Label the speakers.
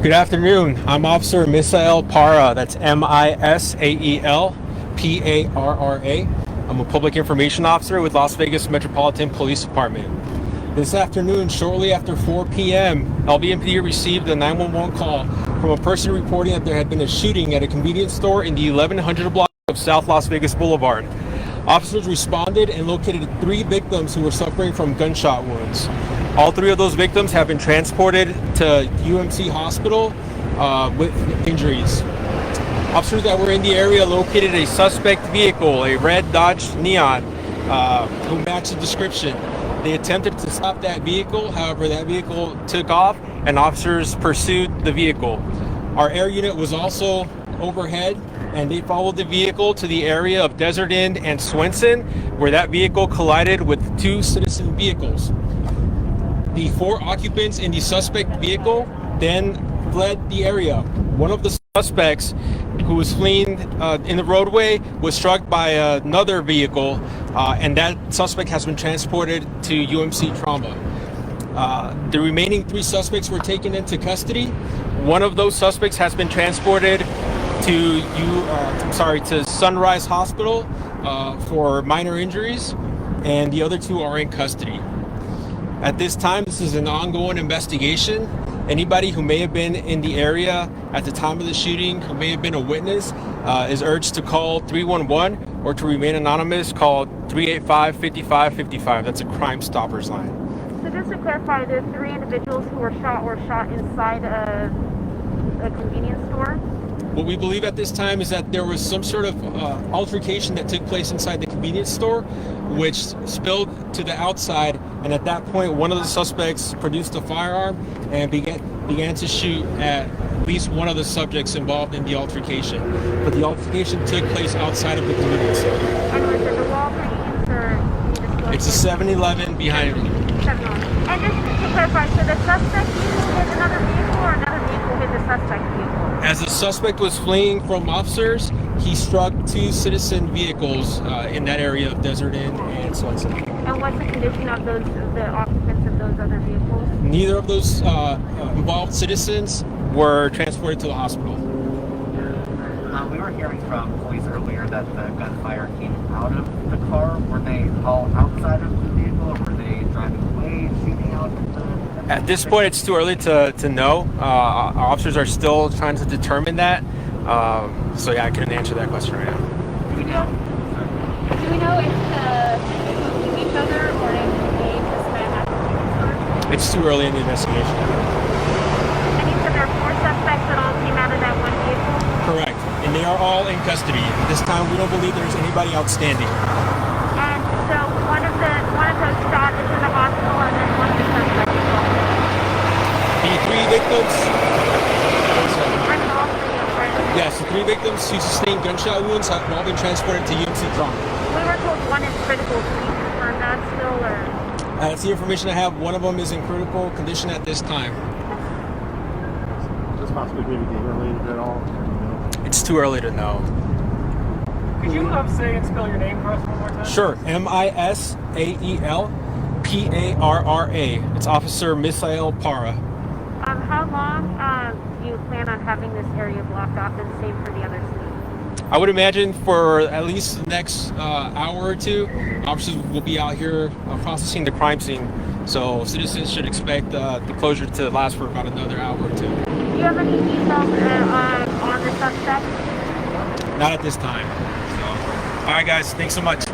Speaker 1: Good afternoon. I'm Officer Misael Parra. That's Misael Parra. I'm a public information officer with Las Vegas Metropolitan Police Department. This afternoon, shortly after 4 p.m., LVMPD received a 911 call from a person reporting that there had been a shooting at a convenience store in the 1100 block of South Las Vegas Boulevard. Officers responded and located 3 victims who were suffering from gunshot wounds. All 3 of those victims have been transported to UMC Hospital with injuries. Officers that were in the area located a suspect vehicle, a red Dodge Neon, who matched the description. They attempted to stop that vehicle, however, that vehicle took off and officers pursued the vehicle. Our air unit was also overhead, and they followed the vehicle to the area of Desert Inn and Swenson, where that vehicle collided with 2 citizen vehicles. The 4 occupants in the suspect vehicle then fled the area. One of the suspects, who was fleeing in the roadway, was struck by another vehicle, and that suspect has been transported to UMC Trauma. The remaining 3 suspects were taken into custody. One of those suspects has been transported to Sunrise Hospital for minor injuries, and the other 2 are in custody. At this time, this is an ongoing investigation. Anybody who may have been in the area at the time of the shooting, who may have been a witness, is urged to call 311 or to remain anonymous, call 385-5555. That's a Crime Stoppers line.
Speaker 2: So just to clarify, the 3 individuals who were shot inside a convenience store?
Speaker 1: What we believe at this time is that there was some sort of altercation that took place inside the convenience store, which spilled to the outside, and at that point, one of the suspects produced a firearm and began to shoot at least one of the subjects involved in the altercation. But the altercation took place outside of the convenience store.
Speaker 2: And was it the Walgreens or?
Speaker 1: It's a 7-Eleven behind me.
Speaker 2: 7-Eleven. And just to clarify, so the suspect vehicle hit another vehicle, or another vehicle hit the suspect vehicle?
Speaker 1: As the suspect was fleeing from officers, he struck 2 citizen vehicles in that area of Desert Inn and Swenson.
Speaker 2: And what's the condition of the occupants of those other vehicles?
Speaker 1: Neither of those involved citizens were transported to the hospital.
Speaker 3: We were hearing from police earlier that the gunfire came out of the car. Were they all outside of the vehicle, or were they driving away, shooting out?
Speaker 1: At this point, it's too early to know. Our officers are still trying to determine that. So yeah, I couldn't answer that question right now.
Speaker 2: Do we know if the each other, or if they just met at the convenience store?
Speaker 1: It's too early in the investigation.
Speaker 2: And you said there are 4 suspects that all came out of that one vehicle?
Speaker 1: Correct. And they are all in custody. At this time, we don't believe there's anybody outstanding.
Speaker 2: And so one of those shot is in the hospital, and then one of the suspects is also.
Speaker 1: The 3 victims. Yes, the 3 victims who sustained gunshot wounds have all been transported to UMC Trauma.
Speaker 2: We were told one is critical. Can you confirm that still, or?
Speaker 1: That's the information I have. One of them is in critical condition at this time.
Speaker 4: Is this possibly maybe gang related at all?
Speaker 1: It's too early to know.
Speaker 5: Could you say and spell your name for us one more time?
Speaker 1: Sure. Misael Parra. It's Officer Misael Parra.
Speaker 2: How long do you plan on having this area blocked off, and same for the other scene?
Speaker 1: I would imagine for at least the next hour or 2, officers will be out here processing the crime scene. So citizens should expect the closure to last for about another hour or 2.
Speaker 2: Do you have any details on the suspect?
Speaker 1: Not at this time. So, all right, guys. Thanks so much.